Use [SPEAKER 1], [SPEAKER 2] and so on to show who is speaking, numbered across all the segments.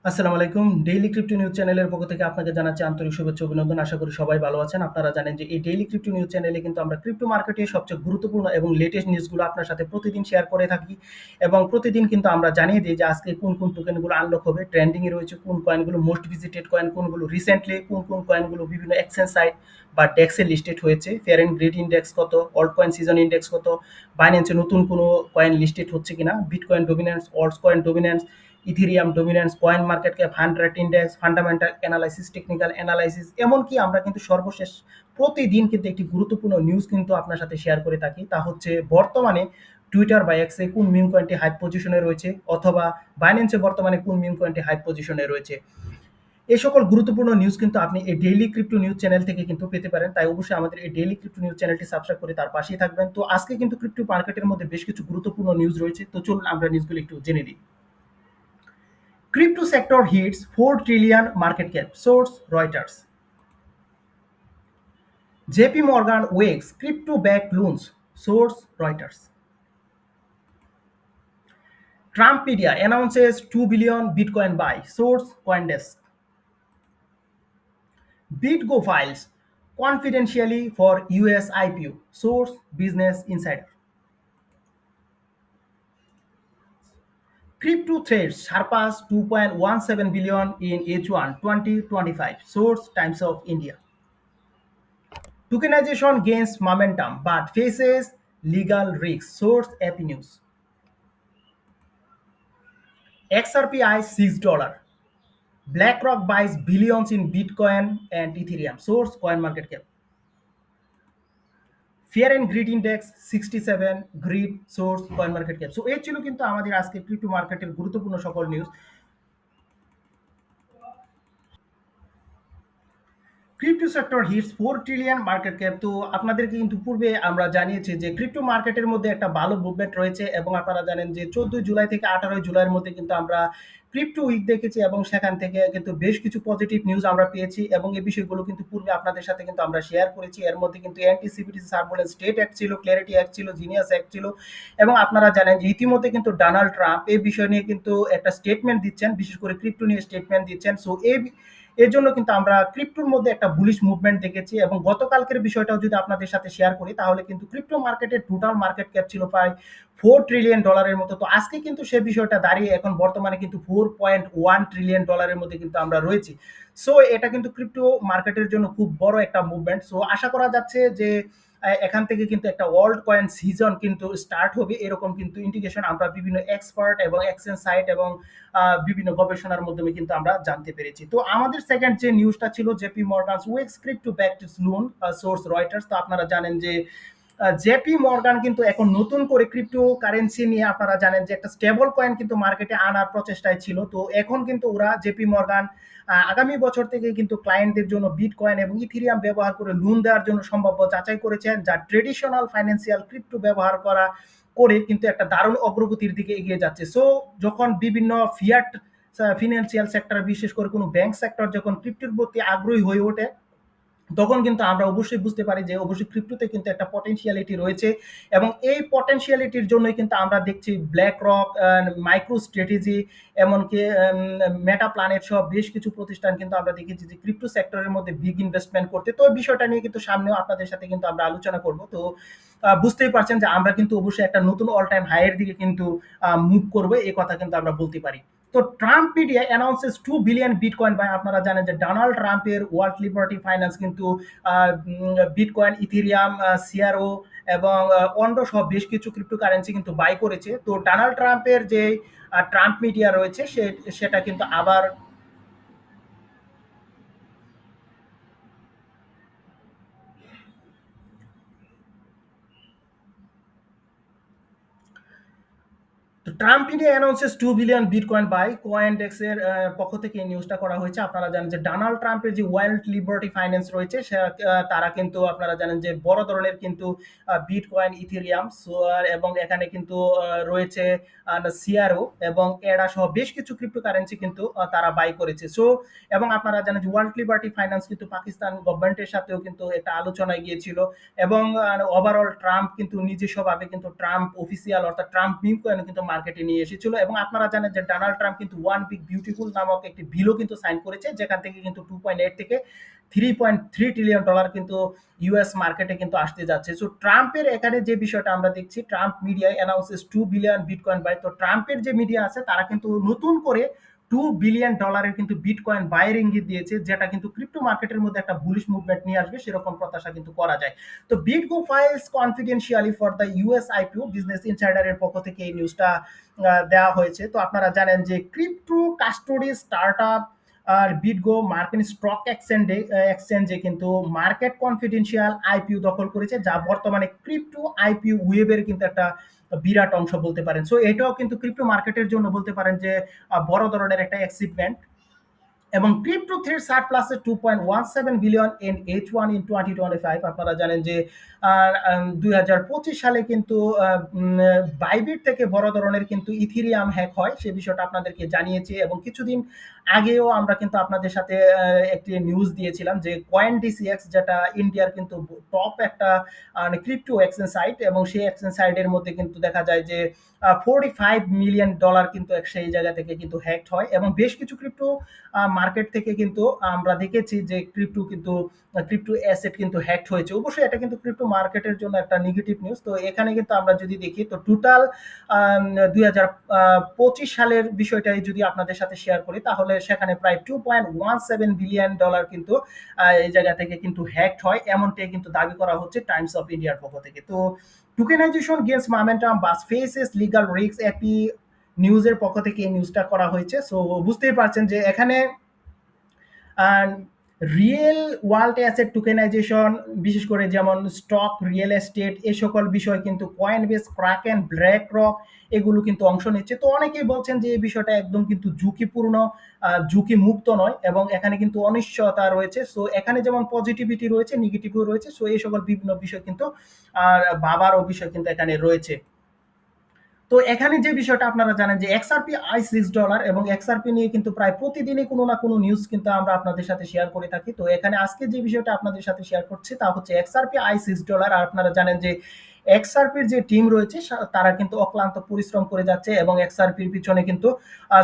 [SPEAKER 1] আসসালামু আলাইকুম। Daily crypto news চ্যানেলের পক্ষ থেকে আপনাকে জানাচ্ছি আন্তরিক শুভেচ্ছা ও অভিনন্দন। আশা করি সবাই ভালো আছেন। আপনারা জানেন যে এই ডেইলি ক্রিপ্টো নিউজ চ্যানেলে কিন্তু আমরা ক্রিপ্টো মার্কেটের সবচেয়ে গুরুত্বপূর্ণ এবং লেটেস্ট নিউজগুলো আপনার সাথে প্রতিদিন শেয়ার করে থাকি এবং প্রতিদিন কিন্তু আমরা জানিয়ে দিই যে আজকে কোন টোকেনগুলো আনলক হবে, ট্রেন্ডিং এ রয়েছে কোন কয়েনগুলো, মোস্ট ভিজিটেড কয়েন কোনগুলো, রিসেন্টলি কোন কয়েনগুলো বিভিন্ন এক্সচেঞ্জ সাইট বা ডেক্সে লিস্টেড হয়েছে, ফেয়ার এন্ড গ্রিড ইনডেক্স কত, অল্ট কয়েন সিজন ইনডেক্স কত, বাইন্যান্সে নতুন কোনো কয়েন লিস্টেড হচ্ছে কিনা, bitcoin dominance, alts coin dominance, Ethereum dominance, coin market cap 100 index, fundamental analysis, technical analysis, এমনকি আমরা কিন্তু সর্বশেষ প্রতিদিন কিন্তু একটি গুরুত্বপূর্ণ নিউজ কিন্তু আপনার সাথে শেয়ার করে থাকি। তা হচ্ছে বর্তমানে টুইটার বা এক্সে কোন মিম কয়েনটি হাইপ পজিশনে রয়েছে অথবা বাইন্যান্সে বর্তমানে কোন মিম কয়েনটি হাইপ পজিশনে রয়েছে। এই সকল গুরুত্বপূর্ণ নিউজ কিন্তু আপনি এই ডেইলি ক্রিপ্টো নিউজ চ্যানেল থেকে কিন্তু পেতে পারেন। তাই অবশ্যই আমাদের এই ডেইলি ক্রিপ্টো নিউজ চ্যানেলটি সাবস্ক্রাইব করে তার পাশেই থাকবেন। তো আজকে কিন্তু ক্রিপ্টো মার্কেটের মধ্যে বেশ কিছু গুরুত্বপূর্ণ নিউজ রয়েছে। তো চলুন আমরা নিউজগুলো একটু জেনে নিই। Crypto sector hits 4 trillion market cap. Source Reuters. JP Morgan wakes crypto-backed loans. Source Reuters. Trump media announces 2 billion Bitcoin buy. Source CoinDesk. BitGo files confidentially for US IPO. Source Business Insider. Crypto threads surpass 2.17 billion in H1 2025. Source Times of India. Tokenization gains momentum but faces legal risks. Source AP News. XRP $6. BlackRock buys billions in Bitcoin and Ethereum. Source CoinMarketCap. Fear and Greed Index 67, Greed, Source CoinMarketCap. So এই ছিল কিন্তু আমাদের আজকে crypto মার্কেটের গুরুত্বপূর্ণ সকল news. Crypto sector hits 4 trillion market cap. তো আপনাদেরকে কিন্তু পূর্বে আমরা জানিয়েছি যে ক্রিপ্টো মার্কেটের মধ্যে একটা ভালো মুভমেন্ট রয়েছে এবং আপনারা জানেন যে 14 জুলাই থেকে 18 জুলাইয়ের মধ্যে কিন্তু আমরা ক্রিপ্টো উইক দেখেছি এবং সেখান থেকে কিন্তু বেশ কিছু পজিটিভ নিউজ আমরা পেয়েছি এবং এই বিষয়গুলো কিন্তু পূর্বে আপনাদের সাথে কিন্তু আমরা শেয়ার করেছি। এর মধ্যে কিন্তু অ্যান্টি-সিবিডিসি সার্ভেলেন্স স্টেট অ্যাক্ট ছিল, ক্ল্যারিটি অ্যাক্ট ছিল, জিনিয়াস অ্যাক্ট ছিল এবং আপনারা জানেন যে ইতিমধ্যে কিন্তু ডোনাল্ড ট্রাম্প এই বিষয় নিয়ে কিন্তু একটা স্টেটমেন্ট দিচ্ছেন, বিশেষ করে ক্রিপ্টো নিয়ে স্টেটমেন্ট দিচ্ছেন। সো এর জন্য কিন্তু আমরা ক্রিপ্টোর মধ্যে একটা বুলিশ মুভমেন্ট দেখেছি এবং গতকালকের বিষয়টাও যদি আপনাদের সাথে শেয়ার করি তাহলে কিন্তু ক্রিপ্টো মার্কেটের টোটাল মার্কেট ক্যাপ ছিল প্রায় $4 ট্রিলিয়ন মতো। তো আজকে কিন্তু সে বিষয়টা দাঁড়িয়ে এখন বর্তমানে কিন্তু $4.1 ট্রিলিয়ন মধ্যে কিন্তু আমরা রয়েছি। সো এটা কিন্তু ক্রিপ্টো মার্কেটের জন্য খুব বড় একটা মুভমেন্ট। সো আশা করা যাচ্ছে যে এখান থেকে কিন্তু একটা ওয়ার্ল্ড কয়েন সিজন কিন্তু স্টার্ট হবে, এরকম কিন্তু ইন্ডিকেশন আমরা বিভিন্ন এক্সপার্ট এবং এক্সচেঞ্জ সাইট এবং বিভিন্ন গবেষণার মাধ্যমে কিন্তু আমরা জানতে পেরেছি। তো আমাদের সেকেন্ড যে নিউজটা ছিল JP Morgan's weighs crypto backed loan. Source Reuters. তো আপনারা জানেন যে জেপি মর্গান কিন্তু এখন নতুন করে ক্রিপ্টো কারেন্সি নিয়ে আপনারা জানেন যে একটা স্টেবল কয়েন কিন্তু মার্কেটে আনার প্রচেষ্টায় ছিল। তো এখন কিন্তু ওরা জেপি মর্গান আগামী বছর থেকে কিন্তু ক্লায়েন্টদের জন্য বিটকয়েন এবং ইথেরিয়াম ব্যবহার করে লোন দেওয়ার জন্য সম্ভাব্য যাচাই করেছেন, যা ট্রেডিশনাল ফাইন্যান্সিয়াল ক্রিপ্টো ব্যবহার করে কিন্তু একটা দারুণ অগ্রগতির দিকে এগিয়ে যাচ্ছে। সো যখন বিভিন্ন ফিয়াট ফিনান্সিয়াল সেক্টর, বিশেষ করে কোনো ব্যাংক সেক্টর যখন ক্রিপ্টোর প্রতি আগ্রহী হয়ে ওঠে তখন কিন্তু আমরা অবশ্যই বুঝতে পারি যে অবশ্যই ক্রিপ্টোতে কিন্তু একটা পটেনশিয়ালিটি রয়েছে এবং এই পটেনশিয়ালিটির জন্যই কিন্তু আমরা দেখছি ব্ল্যাক রক, মাইক্রো স্ট্র্যাটেজি, এমনকি মেটা প্ল্যানেট সহ বেশ কিছু প্রতিষ্ঠান কিন্তু আমরা দেখেছি যে ক্রিপ্টো সেক্টরের মধ্যে বিগ ইনভেস্টমেন্ট করতে। তো বিষয়টা নিয়ে কিন্তু সামনেও আপনাদের সাথে কিন্তু আমরা আলোচনা করব। তো বুঝতেই পারছেন যে আমরা কিন্তু অবশ্যই একটা নতুন অল টাইম হাইয়ের দিকে কিন্তু মুভ করবো, এই কথা কিন্তু আমরা বলতে পারি। তো Trump Media announces 2 billion bitcoin buy. আপনারা জানেন যে ডোনাল্ড ট্রাম্পের ওয়ার্ল্ড লিবার্টি ফাইন্যান্স কিন্তু বিটকয়েন, ইথেরিয়াম, সিআরও এবং অন্ড সহ বেশ কিছু ক্রিপ্টোকারেন্সি কিন্তু বাই করেছে। তো ডোনাল্ড ট্রাম্পের যে ট্রাম্প মিডিয়া রয়েছে সেটা কিন্তু আবার তো Trump India announces 2 billion bitcoin buy. CoinDCX এর পক্ষ থেকে এই নিউজটা করা হয়েছে। আপনারা জানেন যে ডোনাল্ড ট্রাম্পের যে ওয়ার্ল্ড লিবার্টি ফাইন্যান্স রয়েছে তারা কিন্তু আপনারা জানেন যে বড় ধরনের কিন্তু বিটকয়েন, ইথেরিয়াম এবং এখানে কিন্তু রয়েছে সিআরও এবং এডা সহ বেশ কিছু ক্রিপ্টোকারেন্সি কিন্তু তারা বাই করেছে। সো এবং আপনারা জানেন যে ওয়ার্ল্ড লিবার্টি ফাইন্যান্স কিন্তু পাকিস্তান গভর্নমেন্টের সাথেও কিন্তু একটা আলোচনায় গিয়েছিল এবং ওভারঅল ট্রাম্প কিন্তু নিজস্বভাবে কিন্তু ট্রাম্প অফিসিয়াল অর্থাৎ ট্রাম্প মিম কয়েন কিন্তু মার্কেট মার্কেটে নিয়ে এসেছিল এবং আপনারা জানেন যে ডোনাল্ড ট্রাম্প কিন্তু ওয়ান বিগ বিউটিফুল নামক একটি বিলও কিন্তু সাইন করেছে, যেখান থেকে কিন্তু 2.8 থেকে 3.3 ট্রিলিয়ন ডলার কিন্তু ইউএস মার্কেটে কিন্তু আসতে যাচ্ছে। সো ট্রাম্পের এখানে যে বিষয়টা আমরা দেখছি, Trump Media announces 2 billion bitcoin buy. তো ট্রাম্পের যে মিডিয়া আছে তারা কিন্তু নতুন করে $2 বিলিয়ন কিন্তু বিটকয়েন বাইয়ের ইঙ্গিত দিয়েছে, যেটা কিন্তু ক্রিপ্টো মার্কেটের মধ্যে একটা বুলিশ মুভমেন্ট নিয়ে আসবে, সেরকম প্রত্যাশা কিন্তু করা যায়। তো BitGo files confidentially for the US IPO, business ইনসাইডারের পক্ষ থেকে এই নিউজটা দেওয়া হয়েছে। তো আপনারা জানেন যে ক্রিপ্টো কাস্টোডি স্টার্টআপ আর বিটগো মার্কিন স্টক এক্সচেঞ্জে কিন্তু মার্কেট কনফিডেন্সিয়াল আইপিও দখল করেছে, যা বর্তমানে ক্রিপ্টো আইপিও ওয়েবের কিন্তু একটা বিরাট অংশ বলতে পারেন। সো এটাও কিন্তু ক্রিপ্টো মার্কেটের জন্য বলতে পারেন যে বড় ধরনের একটা অ্যাচিভমেন্ট। এবং ক্রিপ্টো থ্রেড সারপ্লাসে 2.17 বিলিয়ন ইন H1 ইন 2025। আপনারা জানেন যে 2025 সালে কিন্তু বাইবিট থেকে বড় ধরনের কিন্তু ইথিরিয়াম হ্যাক হয়, সে বিষয়টা আপনাদেরকে জানিয়েছি। এবং কিছুদিন আগেও আমরা কিন্তু আপনাদের সাথে একটি নিউজ দিয়েছিলাম যে কয়েন ডিসিএক্স, যেটা ইন্ডিয়ার কিন্তু টপ একটা ক্রিপ্টো এক্সচেঞ্জ সাইট, এবং সেই এক্সচেঞ্জ সাইটের মধ্যে কিন্তু দেখা যায় যে $45 মিলিয়ন কিন্তু সেই জায়গা থেকে কিন্তু হ্যাকড হয়। এবং বেশ কিছু ক্রিপ্টো মার্কেট থেকে কিন্তু আমরা দেখেছি যে ক্রিপ্টো অ্যাসেট কিন্তু হ্যাকড হয়েছে। অবশ্যই এটা কিন্তু ক্রিপ্টো মার্কেটের জন্য একটা নেগেটিভ নিউজ। তো এখানে কিন্তু আমরা যদি দেখি, তো টোটাল 2025 সালের বিষয়টাই যদি আপনাদের সাথে শেয়ার করি, তাহলে সেখানে প্রায় $2.17 বিলিয়ন কিন্তু এই জায়গা থেকে কিন্তু হ্যাকড হয়, এমনটাই কিন্তু দাবি করা হচ্ছে টাইমস অফ ইন্ডিয়ার পক্ষ থেকে। তো টোকেনাইজেশন গেইনস মোমেন্টাম বাস ফেসেস লিগ্যাল রিস্ক, একটি নিউজের পক্ষ থেকে এই নিউজটা করা হয়েছে। সো বুঝতেই পারছেন যে এখানে রিয়েল ওয়ার্ল্ড অ্যাসেট টোকেনাইজেশন, বিশেষ করে যেমন স্টক, রিয়েল এস্টেট, এই সকল বিষয় কিন্তু কয়েনবেস, ক্রাকেন, ব্ল্যাক রক এগুলো কিন্তু অংশ নিচ্ছে। তো অনেকেই বলছেন যে এই বিষয়টা একদম কিন্তু ঝুঁকিপূর্ণ, ঝুঁকি মুক্ত নয়, এবং এখানে কিন্তু অনিশ্চয়তা রয়েছে। সো এখানে যেমন পজিটিভিটি রয়েছে, নেগেটিভও রয়েছে। সো এই সকল বিভিন্ন বিষয় কিন্তু ভাবারও বিষয় কিন্তু এখানে রয়েছে। তো এখানে যে বিষয়টা আপনারা জানেন যে এক্সআরপি $6, এবং এক্সআরপি নিয়ে কিন্তু প্রায় প্রতিদিনই কোনো না কোনো নিউজ কিন্তু আমরা আপনাদের সাথে শেয়ার করে থাকি। তো এখানে আজকে যে বিষয়টা আপনাদের সাথে শেয়ার করছি তা হচ্ছে এক্সআরপি $6। আর আপনারা জানেন যে এক্সআরপির যে টিম রয়েছে তারা কিন্তু অক্লান্ত পরিশ্রম করে যাচ্ছে এবং এক্সআরপির পিছনে কিন্তু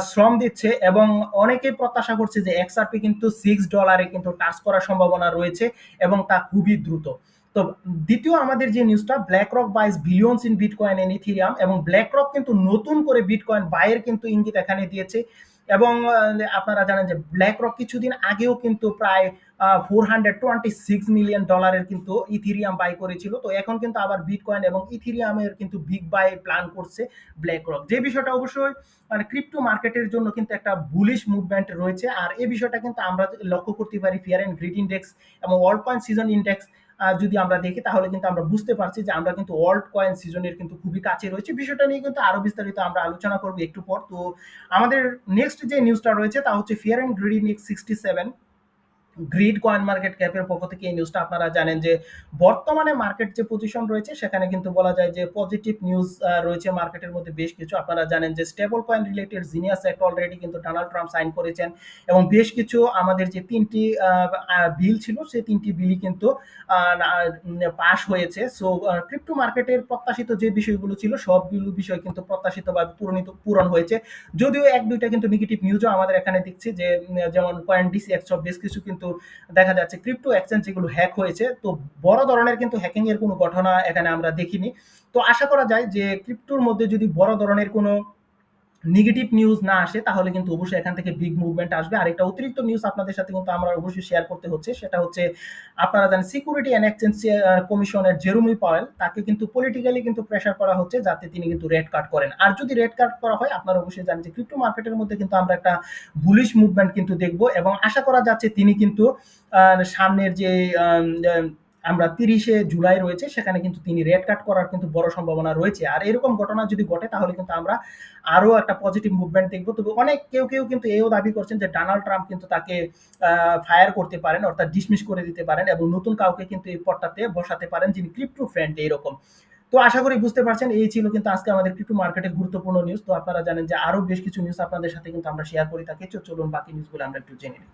[SPEAKER 1] শ্রম দিচ্ছে, এবং অনেকেই প্রত্যাশা করছে যে এক্সআরপি কিন্তু $6 কিন্তু টাচ করার সম্ভাবনা রয়েছে, এবং তা খুবই দ্রুত। তো দ্বিতীয় আমাদের যে নিউজটা, BlackRock buys billions in bitcoin and Ethereum, এবং ব্ল্যাক রক কিন্তু নতুন করে বিটকয়েন বাইয়ের কিন্তু ইঙ্গিত এখানে দিয়েছে। এবং আপনারা জানেন যে ব্ল্যাক রক কিছুদিন আগেও কিন্তু প্রায় $426 মিলিয়ন কিন্তু ইথিরিয়াম বাই করেছিল। তো এখন কিন্তু আবার বিটকয়েন এবং ইথিরিয়ামের কিন্তু বিগ বাই প্ল্যান করছে ব্ল্যাক রক, যে বিষয়টা অবশ্যই মানে ক্রিপ্টো মার্কেটের জন্য কিন্তু একটা বুলিশ মুভমেন্ট রয়েছে। আর এই বিষয়টা কিন্তু আমরা লক্ষ্য করতে পারি ফিয়ার অ্যান্ড গ্রিড ইন্ডেক্স এবং ওয়ার্ল্ড কয়েন সিজন ইন্ডেক্স যদি আমরা দেখি, তাহলে কিন্তু আমরা বুঝতে পারছি যে আমরা কিন্তু ওয়ার্ল্ড কয়েন সিজনের কিন্তু খুবই কাছে রয়েছে। বিষয়টা নিয়ে কিন্তু আরো বিস্তারিত আমরা আলোচনা করবো একটু পর। তো আমাদের নেক্সট যে নিউজটা রয়েছে তা হচ্ছে fear and greed index 67 greed coin market ক্যাপের পক্ষ থেকে এই নিউজটা। আপনারা জানেন যে বর্তমানে মার্কেট যে পজিশন রয়েছে সেখানে কিন্তু বলা যায় যে পজিটিভ নিউজ রয়েছে মার্কেটের মধ্যে বেশ কিছু। আপনারা জানেন যে stable coin related genius act already কিন্তু ডোনাল্ড ট্রাম্প সাইন করেছেন, এবং বেশ কিছু আমাদের যে তিনটি বিল ছিল সেই তিনটি বিলই কিন্তু পাশ হয়েছে। সো ক্রিপ্টো মার্কেটের প্রত্যাশিত যে বিষয়গুলো ছিল সবগুলো বিষয় কিন্তু প্রত্যাশিতভাবে পূরণ হয়েছে, যদিও এক দুইটা কিন্তু নেগেটিভ নিউজও আমাদের এখানে দেখছি যে যেমন কয়েন ডিসিএক্স সব বেশ কিছু কিন্তু দেখা যাচ্ছে ক্রিপ্টো এক্সচেঞ্জ যেগুলো হ্যাক হয়েছে। তো বড় ধরনের কিন্তু হ্যাকিং এর কোনো ঘটনা এখানে আমরা দেখিনি। তো আশা করা যায় যে ক্রিপ্টোর মধ্যে যদি বড় ধরনের কোনো নেগেটিভ নিউজ না আসে, তাহলে কিন্তু অবশ্যই এখান থেকে বিগ মুভমেন্ট আসবে। আর একটা অতিরিক্ত নিউজ আপনাদের সাথে কিন্তু আমরা অবশ্যই শেয়ার করতে হচ্ছে, সেটা হচ্ছে আপনারা জানেন সিকিউরিটি অ্যান্ড এক্সচেঞ্জ কমিশনের জেরোমি পাওয়েল, তাকে কিন্তু পলিটিক্যালি কিন্তু প্রেশার করা হচ্ছে যাতে তিনি কিন্তু রেড কার্ড করেন। আর যদি রেড কার্ড করা হয়, আপনারা অবশ্যই জানেন যে ক্রিপ্টো মার্কেটের মধ্যে কিন্তু আমরা একটা বুলিশ মুভমেন্ট কিন্তু দেখব, এবং আশা করা যাচ্ছে তিনি কিন্তু সামনের যে আমরা 30শে জুলাই রয়েছে সেখানে কিন্তু তিনি রেড কার্ড করার কিন্তু বড় সম্ভাবনা রয়েছে। আর এরকম ঘটনা যদি ঘটে, তাহলে কিন্তু আমরা আরো একটা পজিটিভ মুভমেন্ট দেখবো। তবে অনেক কেউ কিন্তু এও দাবি করছেন যে ডোনাল্ড ট্রাম্প কিন্তু তাকে ফায়ার করতে পারেন, অর্থাৎ ডিসমিস করে দিতে পারেন, এবং নতুন কাউকে কিন্তু এই পদটাতে বসাতে পারেন যিনি ক্রিপ্টো ফ্রেন্ড এরকম। তো আশা করি বুঝতে পারছেন, এই ছিল কিন্তু আজকে আমাদের ক্রিপ্টো মার্কেটের গুরুত্বপূর্ণ নিউজ। তো আপনারা জানেন যে আরো বেশ কিছু নিউজ আপনাদের সাথে কিন্তু আমরা শেয়ার করে থাকি। চলুন বাকি নিউজগুলো আমরা একটু জেনে নিই।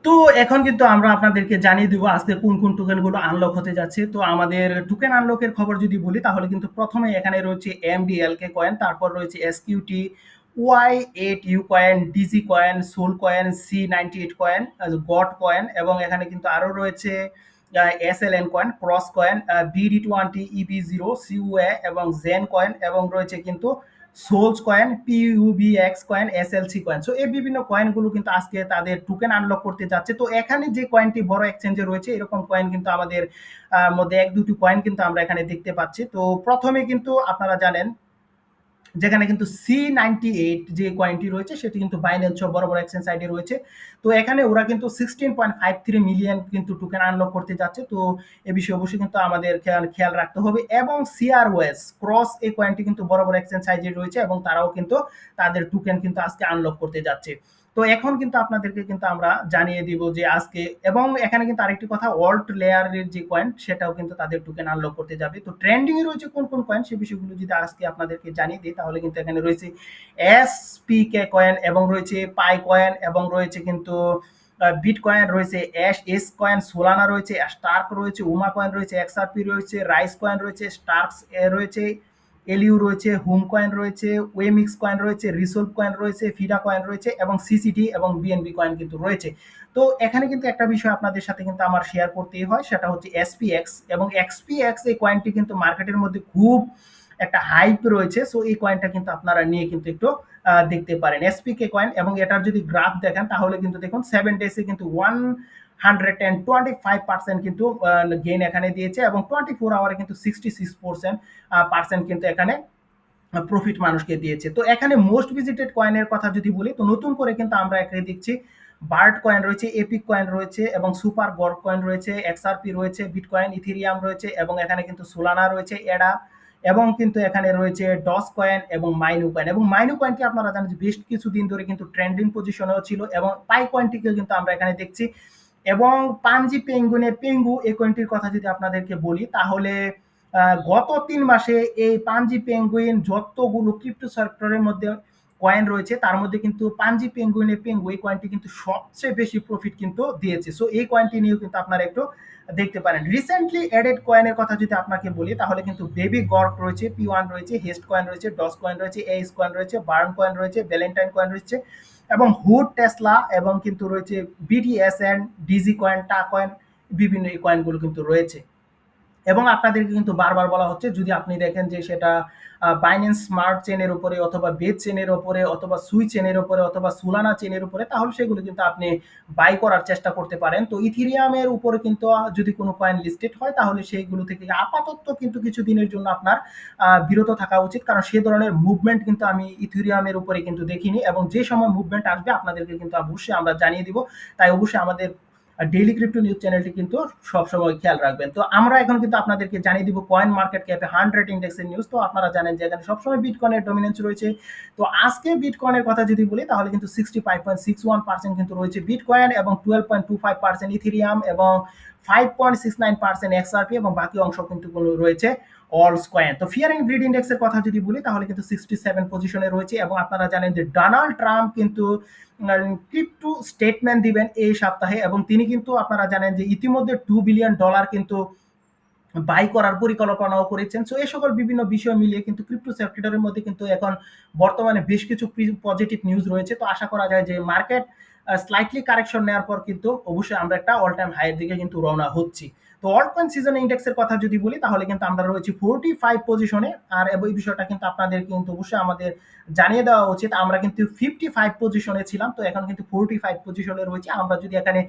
[SPEAKER 1] তো এখন কিন্তু আমরা আপনাদেরকে জানিয়ে দিব আজকে কোন কোন টোকেনগুলো আনলক হতে যাচ্ছে। তো আমাদের টোকেন আনলকের খবর যদি বলি তাহলে কিন্তু প্রথমে এখানে রয়েছে এমডিএলকে কয়েন, তারপর রয়েছে এসকিউটি, ওয়াই8 U coin, DG coin, sol coin, সি98 কয়েন, গট কয়েন, এবং এখানে কিন্তু আরো রয়েছে এসএলএন কয়েন, ক্রস কয়েন, বিডি20, ইবি0, সিউএ এবং জেন কয়েন, এবং রয়েছে কিন্তু souls coin, PUBX coin, SLC coin. So এই বিভিন্ন কয়েনগুলো কিন্তু আজকে তাদের টোকেন আনলক করতে যাচ্ছে। তো এখানে যে কয়েনটি বড় এক্সচেঞ্জে রয়েছে এরকম কয়েন কিন্তু আমাদের মধ্যে এক দুটি কয়েন কিন্তু আমরা এখানে দেখতে পাচ্ছি। তো প্রথমে কিন্তু আপনারা জানেন যেখানে কিন্তু C98 যে কয়েনটি রয়েছে সেটি কিন্তু বাইন্যান্স সহ বড় বড় এক্সচেঞ্জ সাইটে রয়েছে। তো এখানে ওরা কিন্তু 16.53 মিলিয়ন কিন্তু টোকেন আনলক করতে যাচ্ছে। তো এ বিষয়ে অবশ্যই কিন্তু আমাদের খেয়াল রাখতে হবে। এবং সিআরওএস ক্রস এই কয়েনটি কিন্তু বড় বড় এক্সচেঞ্জ সাইটে রয়েছে এবং তারাও কিন্তু তাদের টোকেন কিন্তু আজকে আনলক করতে যাচ্ছে। তো এখন কিন্তু আপনাদেরকে কিন্তু আমরা জানিয়ে দিব যে আজকে, এবং এখানে কিন্তু আরেকটি কথা, অল্ট লেয়ারের যে কয়েন সেটাও কিন্তু তাদের টোকেন আনলক করতে যাবে। তো ট্রেন্ডিং এ রয়েছে কোন কোন কয়েন সেই বিষয়গুলো যদি আজকে আপনাদেরকে জানিয়ে দিই তাহলে কিন্তু এখানে রয়েছে এসপিকে কয়েন, এবং রয়েছে পাই কয়েন, এবং রয়েছে কিন্তু বিটকয়েন রয়েছে, এস কয়েন, সোলানা রয়েছে, স্টার্ক রয়েছে, উমা কয়েন রয়েছে, এক্সআরপি রয়েছে, রাইস কয়েন রয়েছে, স্টার্কস রয়েছে, এলিউ রয়েছে, হুম কয়েন রয়েছে, ওয়েমিক্স কয়েন রয়েছে, রিসোল্ভ কয়েন রয়েছে, ফিডা কয়েন রয়েছে, এবং সিসিটি এবং বিএনবি কয়েন কিন্তু রয়েছে। তো এখানে কিন্তু একটা বিষয় আপনাদের সাথে কিন্তু আমার শেয়ার করতেই হয়, সেটা হচ্ছে এসপিএক্স, এবং এক্সপিএক্স এই কয়েনটি কিন্তু মার্কেটের মধ্যে খুব একটা হাইপ রয়েছে। সো এই কয়েনটা কিন্তু আপনারা নিয়ে কিন্তু একটু দেখতে পারেন এসপিকে কয়েন, এবং এটার যদি গ্রাফ দেখেন তাহলে কিন্তু দেখুন 7 ডেজে কিন্তু 125% কিন্তু গেইন এখানে দিয়েছে, এবং 24 আওয়ারে কিন্তু 66% কিন্তু এখানে প্রফিট মানুষকে দিয়েছে। তো এখানে মোস্ট ভিজিটেড কয়েনের কথা যদি বলি তো নতুন করে কিন্তু আমরা এখানে দেখছি বার্ড কয়েন রয়েছে, এপিক কয়েন রয়েছে, এবং সুপার গড কয়েন রয়েছে, এক্সআরপি রয়েছে, বিটকয়েন, ইথেরিয়াম রয়েছে, এবং এখানে কিন্তু সোলানা রয়েছে, এডা, এবং কিন্তু এখানে রয়েছে ডস কয়েন এবং মাইনু কয়েন। এবং মাইনু কয়েনটি আপনারা জানেন যে বেশ কিছুদিন ধরে কিন্তু ট্রেন্ডিং পজিশনেও ছিল, এবং পাই কয়েনটিকেও কিন্তু আমরা এখানে দেখছি। এবং পাঞ্জি পেঙ্গুনে পেঙ্গু এই কয়েনটির কথা যদি আপনাদেরকে বলি তাহলে গত 3 মাসে এই পাঞ্জি পেঙ্গুইন যতগুলো ক্রিপ্টো সেক্টরের মধ্যে কয়েন রয়েছে তার মধ্যে কিন্তু পাঞ্জি পেঙ্গুইনের পেঙ্গু এই কয়েনটি কিন্তু সবচেয়ে বেশি প্রফিট কিন্তু দিয়েছে। সো এই কয়েনটি নিয়েও কিন্তু আপনারা একটু দেখতে পারেন। রিসেন্টলি এডেড কয়েনের কথা যদি আপনাকে বলি তাহলে কিন্তু বেবি গর্ক রয়েছে, পি1 রয়েছে, হেস্ট কয়েন রয়েছে, ডস কয়েন রয়েছে, এইস কয়েন রয়েছে, বার্ন কয়েন রয়েছে, ভ্যালেন্টাইন কয়েন রয়েছে, এবং হুড টেসলা, এবং কিন্তু রয়েছে বিটিএসএন, ডিজি কয়েন, টা কয়েন, বিভিন্ন এই কয়েনগুলো কিন্তু রয়েছে। এবং আপনাদেরকে কিন্তু বারবার বলা হচ্ছে যদি আপনি দেখেন যে সেটা বাইন্যান্স স্মার্ট চেনের উপরে, অথবা বেজ চেনের উপরে, অথবা সুই চেনের উপরে, অথবা সুলানা চেনের উপরে, তাহলে সেগুলো কিন্তু আপনি বাই করার চেষ্টা করতে পারেন। তো ইথিরিয়ামের উপরে কিন্তু যদি কোনো কয়েন লিস্টেড হয় তাহলে সেইগুলো থেকে আপাতত কিন্তু কিছু দিনের জন্য আপনার বিরত থাকা উচিত, কারণ সে ধরনের মুভমেন্ট কিন্তু আমি ইথিরিয়ামের উপরে কিন্তু দেখিনি, এবং যে সময় মুভমেন্ট আসবে আপনাদেরকে কিন্তু অবশ্যই আমরা জানিয়ে দিব। তাই অবশ্যই আমাদের ডেইলি ক্রিপ্টো নিউজ চ্যানেলটি কিন্তু সবসময় খেয়াল রাখবেন। তো আমরা এখন কিন্তু আপনাদেরকে জানিয়ে দিব কয়েন মার্কেট ক্যাপে 100 ইন্ডেক্সের নিউজ। তো আপনারা জানেন যে এখানে সবসময় বিটকয়েনের ডমিনেন্স রয়েছে। তো আজকে বিটকয়েনের কথা যদি বলি তাহলে কিন্তু 65.61% কিন্তু রয়েছে বিটকয়েন, এবং 12.25% ইথেরিয়াম, এবং 5.69% এক্সআরপি, এবং বাকি অংশ কিন্তু রয়েছে অলস কয়েন। তো ফিয়ার অ্যান্ড গ্রিড ইন্ডেক্সের কথা যদি বলি তাহলে কিন্তু 67 পজিশনে রয়েছে, এবং আপনারা জানেন যে ডোনাল্ড ট্রাম্প কিন্তু ক্রিপ্টো স্টেটমেন্ট দিবেন এই সপ্তাহে, এবং তিনি কিন্তু আপনারা জানেন যে ইতিমধ্যে $2 বিলিয়ন কিন্তু বাই করার পরিকল্পনাও করেছেন। সো এই সকল বিভিন্ন বিষয় মিলিয়ে কিন্তু ক্রিপ্টো সেক্টরের মধ্যে কিন্তু এখন বর্তমানে বেশ কিছু পজিটিভ নিউজ রয়েছে। তো আশা করা যায় যে মার্কেট স্লাইটলি কারেকশন নেওয়ার পর কিন্তু অবশ্যই আমরা একটা অল টাইম হাইয়ের দিকে কিন্তু রওনা হচ্ছি। তো অল্ট কয়েন সিজন ইন্ডেক্সের কথা যদি বলি তাহলে কিন্তু আমরা রয়েছি 45 পজিশনে, আর এই বিষয়টা কিন্তু আপনাদের কিন্তু অবশ্যই আমাদের জানিয়ে দেওয়া উচিত। আমরা কিন্তু 55 পজিশনে ছিলাম, তো এখন কিন্তু 45 পজিশনে রয়েছে। আমরা যদি এখানে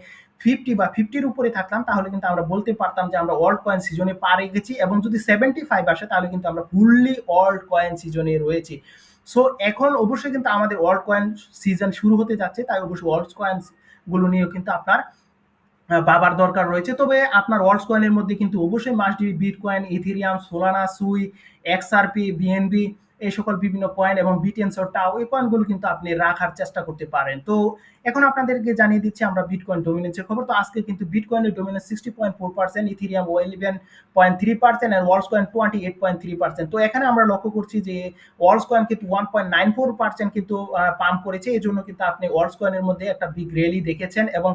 [SPEAKER 1] 50 বা 50-র উপরে থাকতাম তাহলে কিন্তু আমরা বলতে পারতাম যে আমরা অল্ট কয়েন সিজনে পারে গেছি, এবং যদি 75 আসে তাহলে কিন্তু আমরা ফুললি অল্ট কয়েন সিজনে রয়েছি। সো এখন অবশ্যই কিন্তু আমাদের অল্ট কয়েন সিজন শুরু হতে যাচ্ছে, তাই অবশ্যই অল্ট কয়েন গুলো নিয়েও কিন্তু আপনার ভাবার দরকার রয়েছে। তবে আপনার অল্টস কয়েনের মধ্যে কিন্তু অবশ্যই must be bitcoin, Ethereum, Solana, সুই, এক্সআরপি, বিএনবি, এই সকল বিভিন্ন কয়েন, এবং বিটেনসর, টাও, এই কয়েনগুলো কিন্তু আপনি রাখার চেষ্টা করতে পারেন। তো এখন আপনাদেরকে জানিয়ে দিচ্ছি আমরা বিটকয়েন ডমিনেন্সের খবর। তো আজকে কিন্তু বিটকয়েনের ডমিনেন্স 60.4%, ইথেরিয়াম 11.3%, আর ওয়ালস কয়েন 28.3%। তো এখানে আমরা লক্ষ্য করছি যে ওয়ালস কয়েন কিন্তু 1.94% কিন্তু পাম্প করেছে, এই জন্য কিন্তু আপনি ওয়ালস কয়েনের মধ্যে একটা বিগ র্যালি দেখেছেন, এবং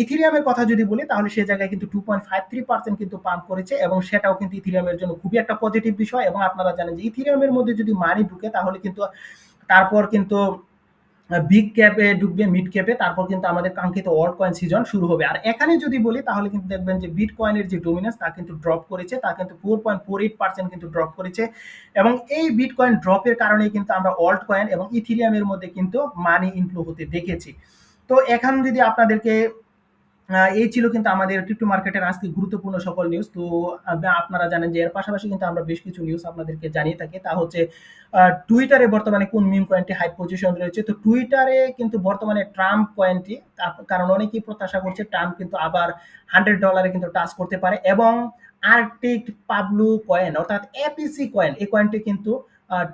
[SPEAKER 1] ইথেরিয়ামের কথা যদি বলি তাহলে সে জায়গায় কিন্তু 2.53% কিন্তু পাম্প করেছে এবং সেটাও কিন্তু ইথেরিয়ামের জন্য খুবই একটা পজিটিভ বিষয়। এবং আপনারা জানেন যে ইথেরিয়ামের মধ্যে যদি মানি ঢুকে তাহলে কিন্তু তারপর কিন্তু বিগ ক্যাপে ঢুকবে, মিড ক্যাপে, তারপর কিন্তু আমাদের কাঙ্ক্ষিত অল্ট কয়েন সিজন শুরু হবে। আর এখানে যদি বলি তাহলে কিন্তু দেখবেন যে বিটকয়েনের যে ডমিনেন্স তা কিন্তু ড্রপ করেছে, তা কিন্তু 4.48% কিন্তু ড্রপ করেছে। এবং এই বিটকয়েন ড্রপের কারণে কিন্তু আমরা অল্ট কয়েন এবং ইথেরিয়ামের মধ্যে কিন্তু মানি ইনফ্লো হতে দেখেছি। তো এখন যদি আপনাদেরকে এই ছিল কিন্তু আমাদের ক্রিপ্টো মার্কেটের আজকে গুরুত্বপূর্ণ সকল নিউজ। তো আপনারা জানেন যে এর পাশাপাশি কিন্তু আমরা বেশ কিছু নিউজ আপনাদেরকে জানিয়ে থাকি। তা হচ্ছে টুইটারে বর্তমানে কোন মিম কয়েনটি হাই পজিশন রয়েছে। তো টুইটারে কিন্তু বর্তমানে ট্রাম্প কয়েনটি, কারণ অনেকেই প্রত্যাশা করছে ট্রাম্প কিন্তু আবার $100 কিন্তু টাচ করতে পারে। এবং আর্কটিক পাবলু কয়েন অর্থাৎ এপিসি কয়েন, এই কয়েনটি কিন্তু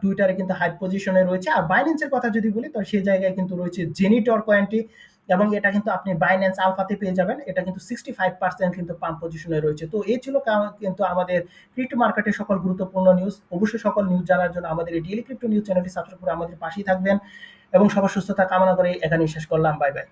[SPEAKER 1] টুইটারে কিন্তু হাই পজিশনে রয়েছে। আর বাইন্যান্সের কথা যদি বলি তো সেই জায়গায় কিন্তু রয়েছে জেনিটর কয়েনটি, এবং এটা কিন্তু আপনি বাইন্যান্স আলফাতে পেয়ে যাবেন। এটা কিন্তু 65% কিন্তু পাম্প পজিশনে রয়েছে। তো এই ছিল কিন্তু আমাদের ক্রিপ্টো মার্কেটের সকল গুরুত্বপূর্ণ নিউজ। অবশ্যই সকল নিউজ জানার জন্য আমাদের এই ডেইলি ক্রিপ্টো নিউজ চ্যানেলটি সাবস্ক্রাইব করে আমাদের পাশেই থাকবেন এবং সবার সুস্থতা কামনা করে এখানেই শেষ করলাম। Bye bye.